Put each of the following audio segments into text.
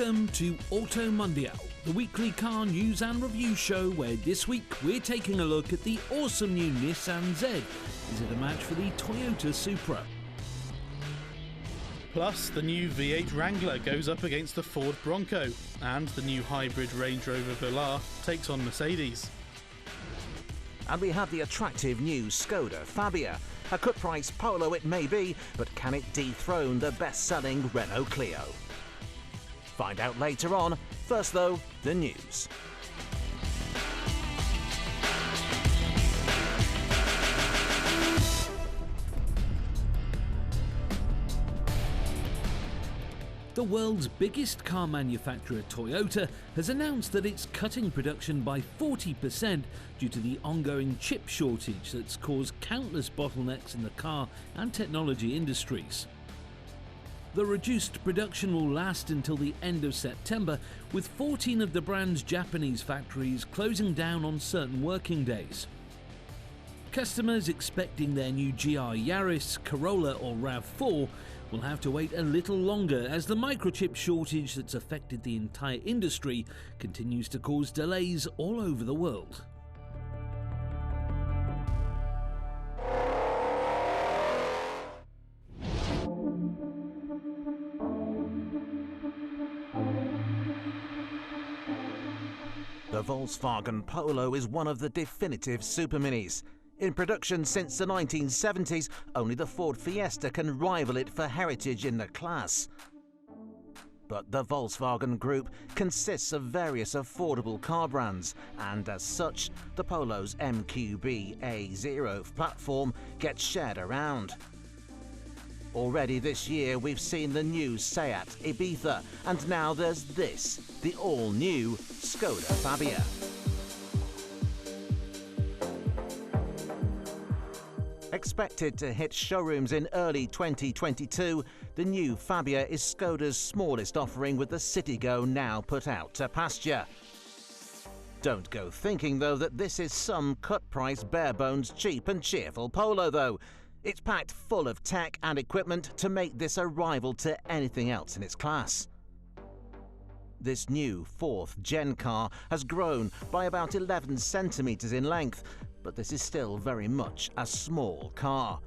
Welcome to Auto Mundial, the weekly car news and review show where this week we're taking a look at the awesome new Nissan Z. Is it a match for the Toyota Supra? Plus, the new V8 Wrangler goes up against the Ford Bronco, and the new hybrid Range Rover Velar takes on Mercedes. And we have the attractive new Skoda Fabia. A cut-price Polo it may be, but can it dethrone the best-selling Renault Clio? Find out later on. First though, the news. The world's biggest car manufacturer, Toyota, has announced that it's cutting production by 40% due to the ongoing chip shortage that's caused countless bottlenecks in the car and technology industries. The reduced production will last until the end of September, with 14 of the brand's Japanese factories closing down on certain working days. Customers expecting their new GR Yaris, Corolla or RAV4 will have to wait a little longer as the microchip shortage that's affected the entire industry continues to cause delays all over the world. The Volkswagen Polo is one of the definitive superminis. In production since the 1970s, only the Ford Fiesta can rival it for heritage in the class. But the Volkswagen Group consists of various affordable car brands, and as such, the Polo's MQB A0 platform gets shared around. Already this year we've seen the new Seat Ibiza, and now there's this, the all-new Skoda Fabia. Expected to hit showrooms in early 2022, the new Fabia is Skoda's smallest offering, with the Citigo now put out to pasture. Don't go thinking though that this is some cut-price, bare-bones, cheap and cheerful Polo though. It's packed full of tech and equipment to make this a rival to anything else in its class. This new 4th gen car has grown by about 11 centimetres in length, but this is still very much a small car.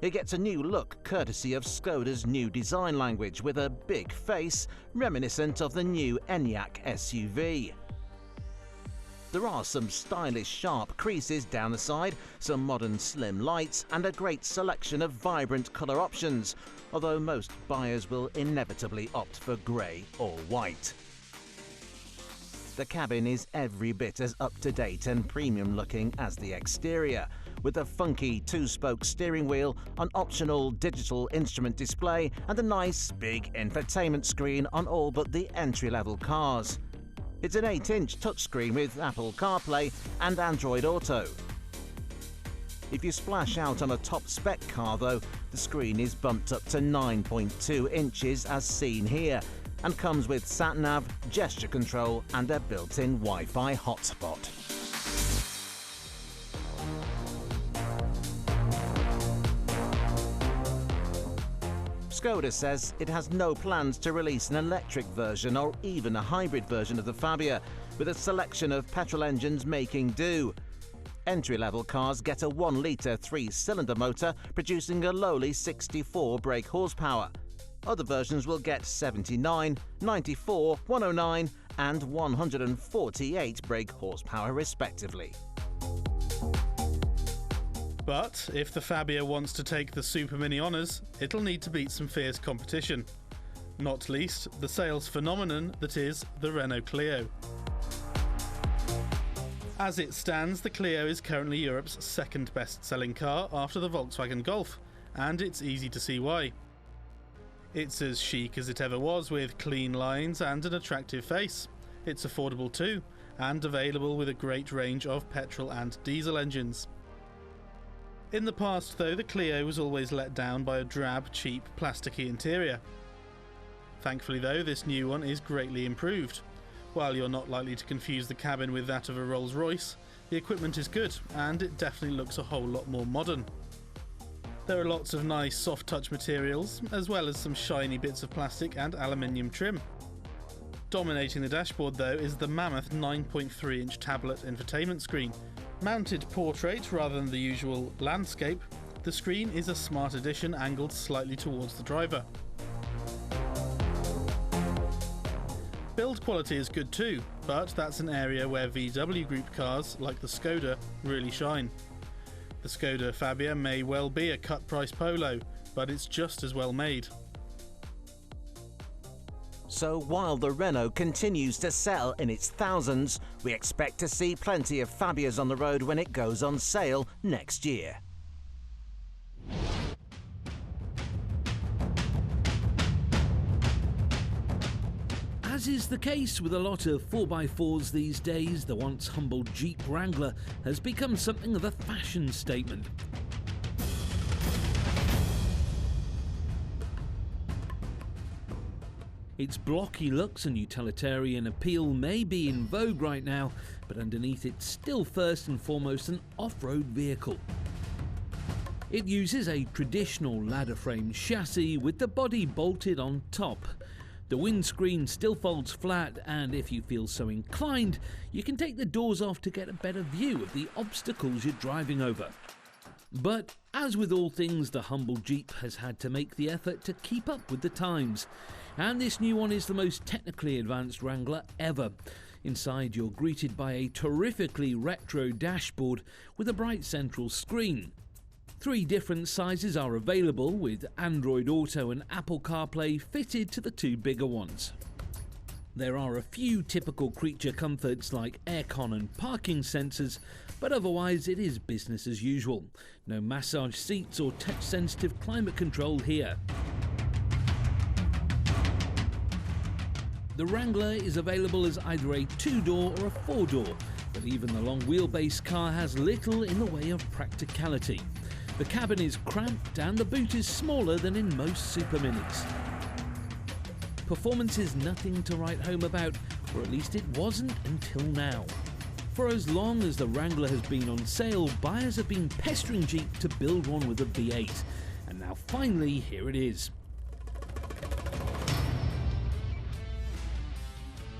It gets a new look courtesy of Skoda's new design language, with a big face reminiscent of the new Enyaq SUV. There are some stylish sharp creases down the side, some modern slim lights and a great selection of vibrant colour options, although most buyers will inevitably opt for grey or white. The cabin is every bit as up-to-date and premium-looking as the exterior, with a funky 2-spoke steering wheel, an optional digital instrument display and a nice big infotainment screen on all but the entry-level cars. It's an 8-inch touchscreen with Apple CarPlay and Android Auto. If you splash out on a top-spec car though, the screen is bumped up to 9.2 inches as seen here, and comes with sat-nav, gesture control and a built-in Wi-Fi hotspot. Skoda says it has no plans to release an electric version or even a hybrid version of the Fabia, with a selection of petrol engines making do. Entry-level cars get a 1-litre 3-cylinder motor producing a lowly 64 brake horsepower. Other versions will get 79, 94, 109 and 148 brake horsepower respectively. But if the Fabia wants to take the Super Mini honours, it'll need to beat some fierce competition. Not least, the sales phenomenon that is the Renault Clio. As it stands, the Clio is currently Europe's second best-selling car after the Volkswagen Golf, and it's easy to see why. It's as chic as it ever was, with clean lines and an attractive face. It's affordable too, and available with a great range of petrol and diesel engines. In the past though, the Clio was always let down by a drab, cheap, plasticky interior. Thankfully though, this new one is greatly improved. While you're not likely to confuse the cabin with that of a Rolls-Royce, the equipment is good, and it definitely looks a whole lot more modern. There are lots of nice soft touch materials, as well as some shiny bits of plastic and aluminium trim. Dominating the dashboard though is the mammoth 9.3-inch tablet infotainment screen. Mounted portrait rather than the usual landscape, the screen is a smart addition angled slightly towards the driver. Build quality is good too, but that's an area where VW Group cars, like the Skoda, really shine. The Skoda Fabia may well be a cut-price Polo, but it's just as well made. So while the Renault continues to sell in its thousands, we expect to see plenty of Fabias on the road when it goes on sale next year. As is the case with a lot of 4x4s these days, the once humble Jeep Wrangler has become something of a fashion statement. Its blocky looks and utilitarian appeal may be in vogue right now, but underneath it's still first and foremost an off-road vehicle. It uses a traditional ladder frame chassis with the body bolted on top. The windscreen still folds flat, and if you feel so inclined, you can take the doors off to get a better view of the obstacles you're driving over. But as with all things, the humble Jeep has had to make the effort to keep up with the times. And this new one is the most technically advanced Wrangler ever. Inside you're greeted by a terrifically retro dashboard with a bright central screen. 3 different sizes are available, with Android Auto and Apple CarPlay fitted to the 2 bigger ones. There are a few typical creature comforts like aircon and parking sensors, but otherwise it is business as usual. No massage seats or touch-sensitive climate control here. The Wrangler is available as either a 2-door or a 4-door, but even the long wheelbase car has little in the way of practicality. The cabin is cramped and the boot is smaller than in most Super Minis. Performance is nothing to write home about, or at least it wasn't until now. For as long as the Wrangler has been on sale, buyers have been pestering Jeep to build one with a V8, and now finally here it is.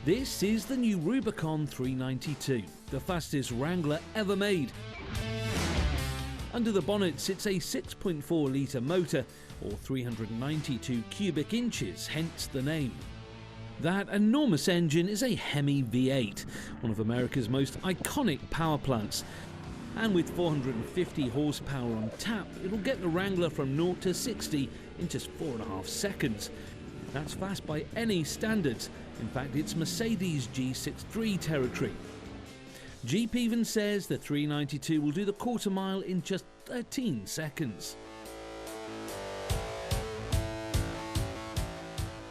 This is the new Rubicon 392, the fastest Wrangler ever made. Under the bonnet sits a 6.4 litre motor, or 392 cubic inches, hence the name. That enormous engine is a Hemi V8, one of America's most iconic power plants. And with 450 horsepower on tap, it'll get the Wrangler from 0 to 60 in just 4.5 seconds. That's fast by any standards. In fact, it's Mercedes G63 territory. Jeep even says the 392 will do the quarter mile in just 13 seconds.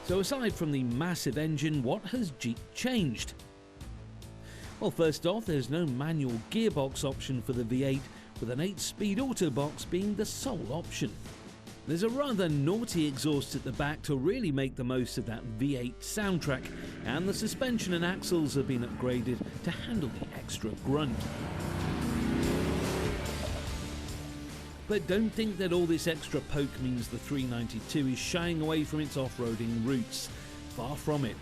So aside from the massive engine, what has Jeep changed? Well, first off, there's no manual gearbox option for the V8, with an 8-speed auto box being the sole option. There's a rather naughty exhaust at the back to really make the most of that V8 soundtrack, and the suspension and axles have been upgraded to handle the extra grunt. But don't think that all this extra poke means the 392 is shying away from its off-roading roots. Far from it.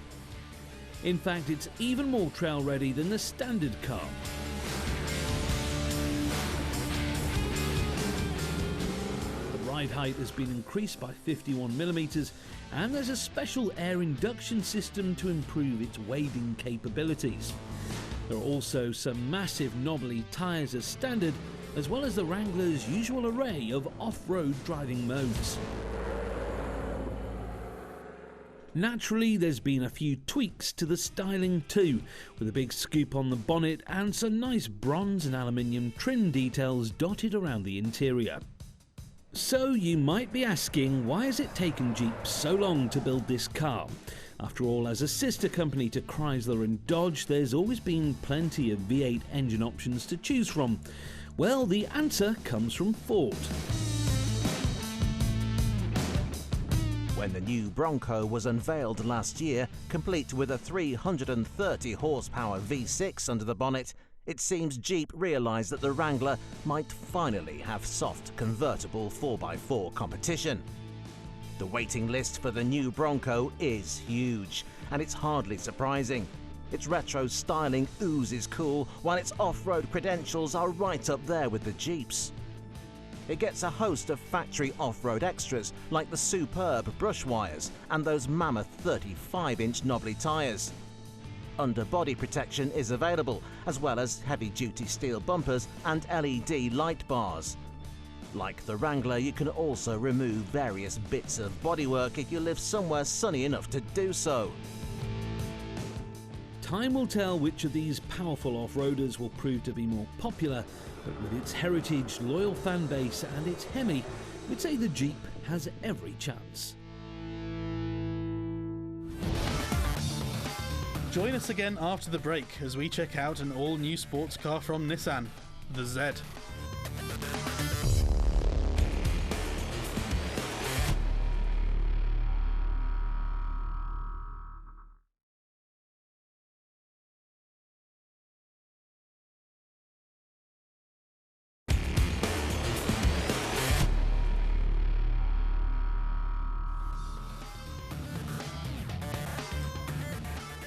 In fact, it's even more trail-ready than the standard car. Ride height has been increased by 51mm, and there's a special air induction system to improve its wading capabilities. There are also some massive knobbly tyres as standard, as well as the Wrangler's usual array of off-road driving modes. Naturally, there's been a few tweaks to the styling too, with a big scoop on the bonnet and some nice bronze and aluminium trim details dotted around the interior. So you might be asking, why has it taken Jeep so long to build this car? After all, as a sister company to Chrysler and Dodge, there's always been plenty of V8 engine options to choose from. Well, the answer comes from Ford. When the new Bronco was unveiled last year, complete with a 330 horsepower V6 under the bonnet, it seems Jeep realised that the Wrangler might finally have soft convertible 4x4 competition. The waiting list for the new Bronco is huge, and it's hardly surprising. Its retro styling oozes cool, while its off-road credentials are right up there with the Jeeps. It gets a host of factory off-road extras like the superb brush wires and those mammoth 35-inch knobbly tyres. Underbody protection is available, as well as heavy-duty steel bumpers and LED light bars. Like the Wrangler, you can also remove various bits of bodywork if you live somewhere sunny enough to do so. Time will tell which of these powerful off-roaders will prove to be more popular, but with its heritage, loyal fan base and its Hemi, we'd say the Jeep has every chance. Join us again after the break as we check out an all-new sports car from Nissan, the Z.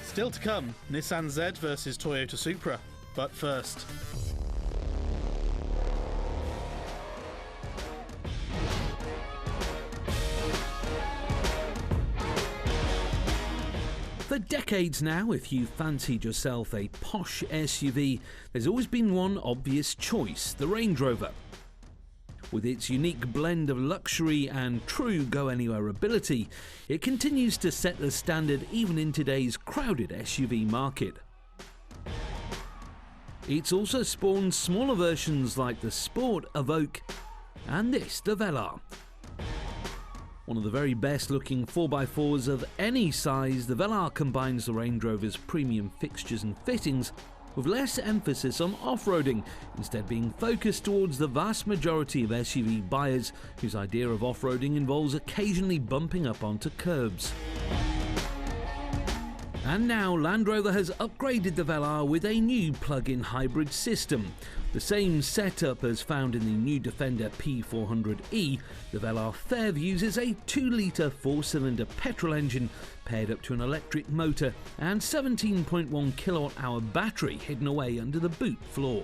Still to come, Nissan Z versus Toyota Supra. But first, For decades now, if you fancied yourself a posh SUV, there's always been one obvious choice, the Range Rover. With its unique blend of luxury and true go-anywhere ability, it continues to set the standard even in today's crowded SUV market. It's also spawned smaller versions like the Sport, Evoque, and this, the Velar. One of the very best looking 4x4s of any size, the Velar combines the Range Rover's premium fixtures and fittings with less emphasis on off-roading, instead being focused towards the vast majority of SUV buyers whose idea of off-roading involves occasionally bumping up onto curbs. And now Land Rover has upgraded the Velar with a new plug-in hybrid system. The same setup as found in the new Defender P400e, the Velar PHEV uses a 2-litre 4-cylinder petrol engine paired up to an electric motor and 17.1 kilowatt-hour battery hidden away under the boot floor.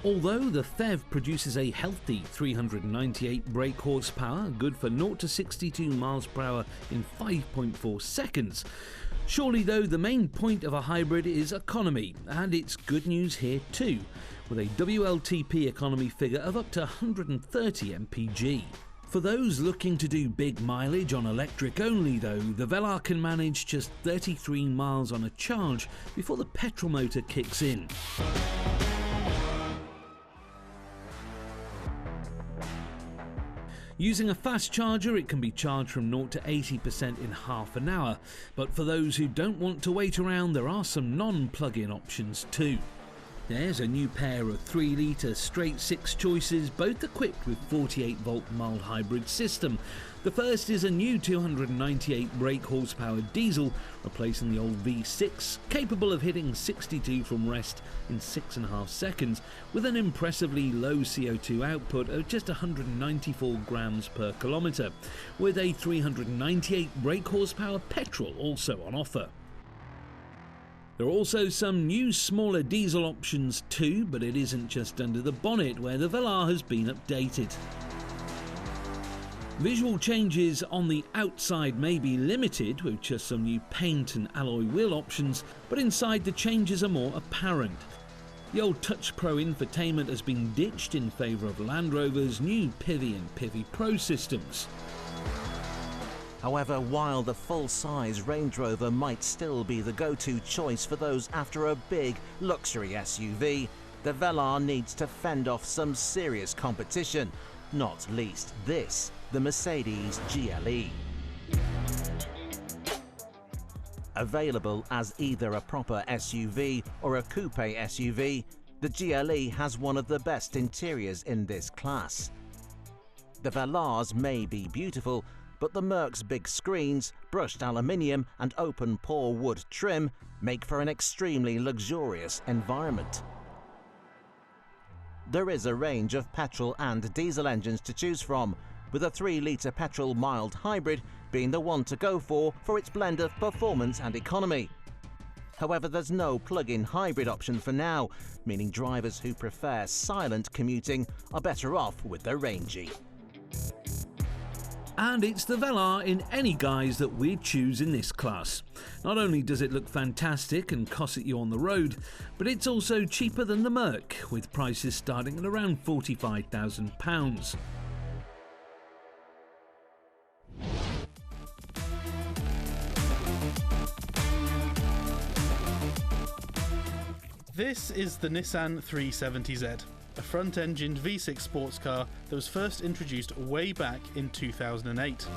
Although the PHEV produces a healthy 398 brake horsepower, good for 0 to 62 miles per hour in 5.4 seconds, surely though the main point of a hybrid is economy, and it's good news here too, with a WLTP economy figure of up to 130 mpg. For those looking to do big mileage on electric only though, the Velar can manage just 33 miles on a charge before the petrol motor kicks in. Using a fast charger, it can be charged from 0 to 80% in half an hour, but for those who don't want to wait around, there are some non-plug-in options too. There's a new pair of 3-litre straight 6 choices, both equipped with 48-volt mild hybrid system. The first is a new 298 brake horsepower diesel, replacing the old V6, capable of hitting 62 from rest in 6.5 seconds, with an impressively low CO2 output of just 194 grams per kilometre, with a 398 brake horsepower petrol also on offer. There are also some new smaller diesel options too, but it isn't just under the bonnet where the Velar has been updated. Visual changes on the outside may be limited with just some new paint and alloy wheel options, but inside the changes are more apparent. The old Touch Pro infotainment has been ditched in favour of Land Rover's new PHEV and PHEV Pro systems. However, while the full-size Range Rover might still be the go-to choice for those after a big luxury SUV, the Velar needs to fend off some serious competition, not least this, the Mercedes GLE. Available as either a proper SUV or a coupe SUV, the GLE has one of the best interiors in this class. The Velars may be beautiful, but the Merc's big screens, brushed aluminium and open-pore wood trim make for an extremely luxurious environment. There is a range of petrol and diesel engines to choose from, with a 3-litre petrol mild hybrid being the one to go for its blend of performance and economy. However, there's no plug-in hybrid option for now, meaning drivers who prefer silent commuting are better off with the Rangy. And it's the Velar in any guise that we'd choose in this class. Not only does it look fantastic and cosset you on the road, but it's also cheaper than the Merc, with prices starting at around £45,000. This is the Nissan 370Z, a front-engined V6 sports car that was first introduced way back in 2008.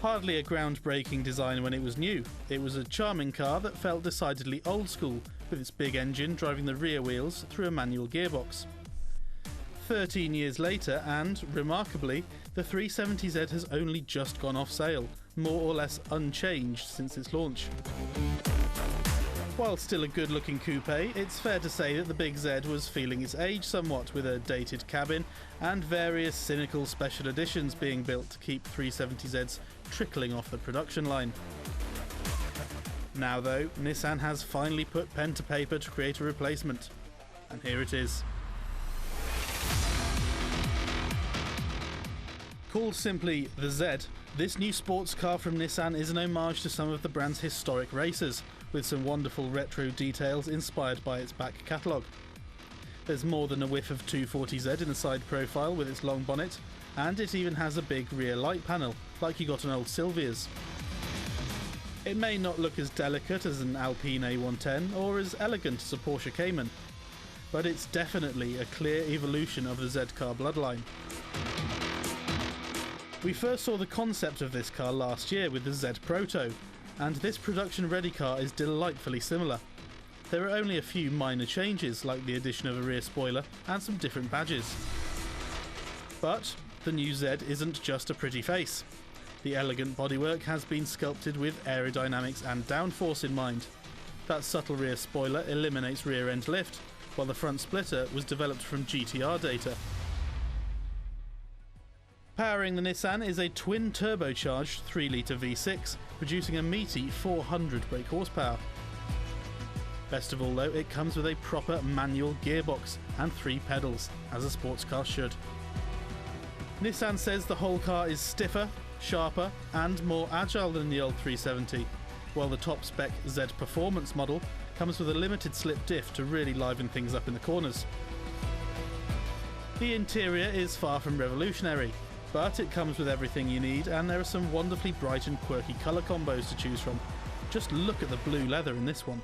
Hardly a groundbreaking design when it was new, it was a charming car that felt decidedly old school, with its big engine driving the rear wheels through a manual gearbox. 13 years later, and, remarkably, the 370Z has only just gone off sale, more or less unchanged since its launch. While still a good-looking coupe, it's fair to say that the Big Z was feeling its age somewhat, with a dated cabin and various cynical special editions being built to keep 370Zs trickling off the production line. Now though, Nissan has finally put pen to paper to create a replacement. And here it is. Called simply the Z, this new sports car from Nissan is an homage to some of the brand's historic racers, with some wonderful retro details inspired by its back catalogue. There's more than a whiff of 240Z in the side profile with its long bonnet, and it even has a big rear light panel, like you got on old Silvia's. It may not look as delicate as an Alpine A110 or as elegant as a Porsche Cayman, but it's definitely a clear evolution of the Z car bloodline. We first saw the concept of this car last year with the Z Proto, and this production-ready car is delightfully similar. There are only a few minor changes, like the addition of a rear spoiler and some different badges. But the new Z isn't just a pretty face. The elegant bodywork has been sculpted with aerodynamics and downforce in mind. That subtle rear spoiler eliminates rear-end lift, while the front splitter was developed from GTR data. Powering the Nissan is a twin-turbocharged 3-litre V6, producing a meaty 400 brake horsepower. Best of all though, it comes with a proper manual gearbox and 3 pedals, as a sports car should. Nissan says the whole car is stiffer, sharper and more agile than the old 370, while the top-spec Z Performance model comes with a limited slip diff to really liven things up in the corners. The interior is far from revolutionary, but it comes with everything you need, and there are some wonderfully bright and quirky colour combos to choose from. Just look at the blue leather in this one.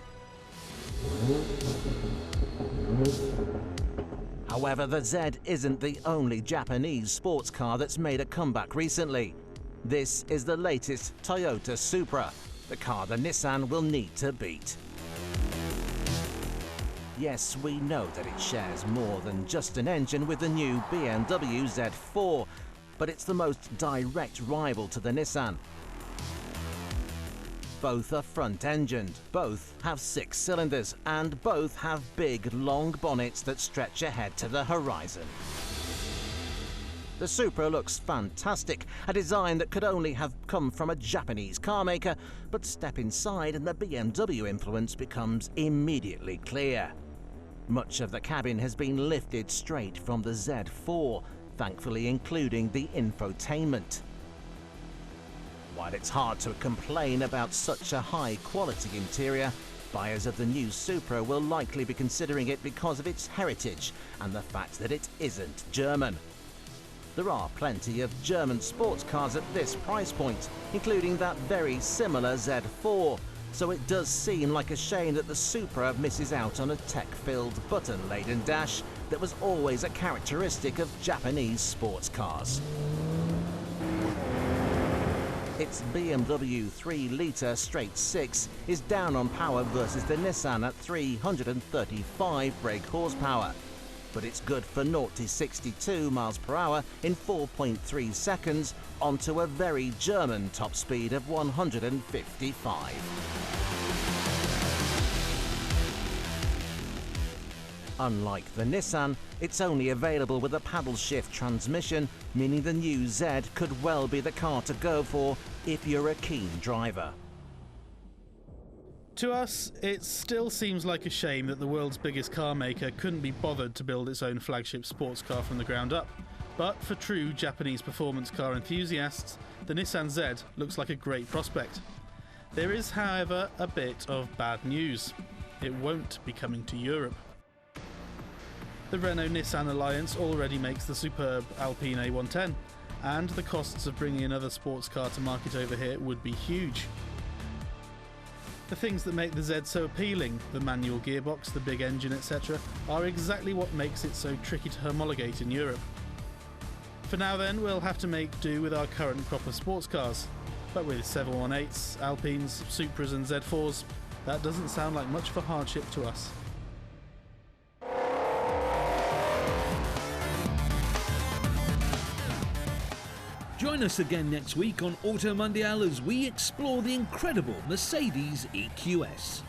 However, the Z isn't the only Japanese sports car that's made a comeback recently. This is the latest Toyota Supra, the car the Nissan will need to beat. Yes, we know that it shares more than just an engine with the new BMW Z4, but it's the most direct rival to the Nissan. Both are front-engined, both have 6 cylinders, and both have big, long bonnets that stretch ahead to the horizon. The Supra looks fantastic, a design that could only have come from a Japanese car maker, but step inside and the BMW influence becomes immediately clear. Much of the cabin has been lifted straight from the Z4, thankfully including the infotainment. While it's hard to complain about such a high-quality interior, buyers of the new Supra will likely be considering it because of its heritage and the fact that it isn't German. There are plenty of German sports cars at this price point, including that very similar Z4, so it does seem like a shame that the Supra misses out on a tech-filled, button-laden dash that was always a characteristic of Japanese sports cars. Its BMW 3-litre straight-6 is down on power versus the Nissan at 335 brake horsepower, but it's good for 0 to 62 miles per hour in 4.3 seconds onto a very German top speed of 155. Unlike the Nissan, it's only available with a paddle shift transmission, meaning the new Z could well be the car to go for if you're a keen driver. To us, it still seems like a shame that the world's biggest car maker couldn't be bothered to build its own flagship sports car from the ground up. But for true Japanese performance car enthusiasts, the Nissan Z looks like a great prospect. There is, however, a bit of bad news. It won't be coming to Europe. The Renault-Nissan alliance already makes the superb Alpine A110, and the costs of bringing another sports car to market over here would be huge. The things that make the Z so appealing, the manual gearbox, the big engine, etc., are exactly what makes it so tricky to homologate in Europe. For now then, we'll have to make do with our current crop of sports cars, but with 718s, Alpines, Supras and Z4s, that doesn't sound like much of a hardship to us. Join us again next week on Auto Mundial as we explore the incredible Mercedes EQS.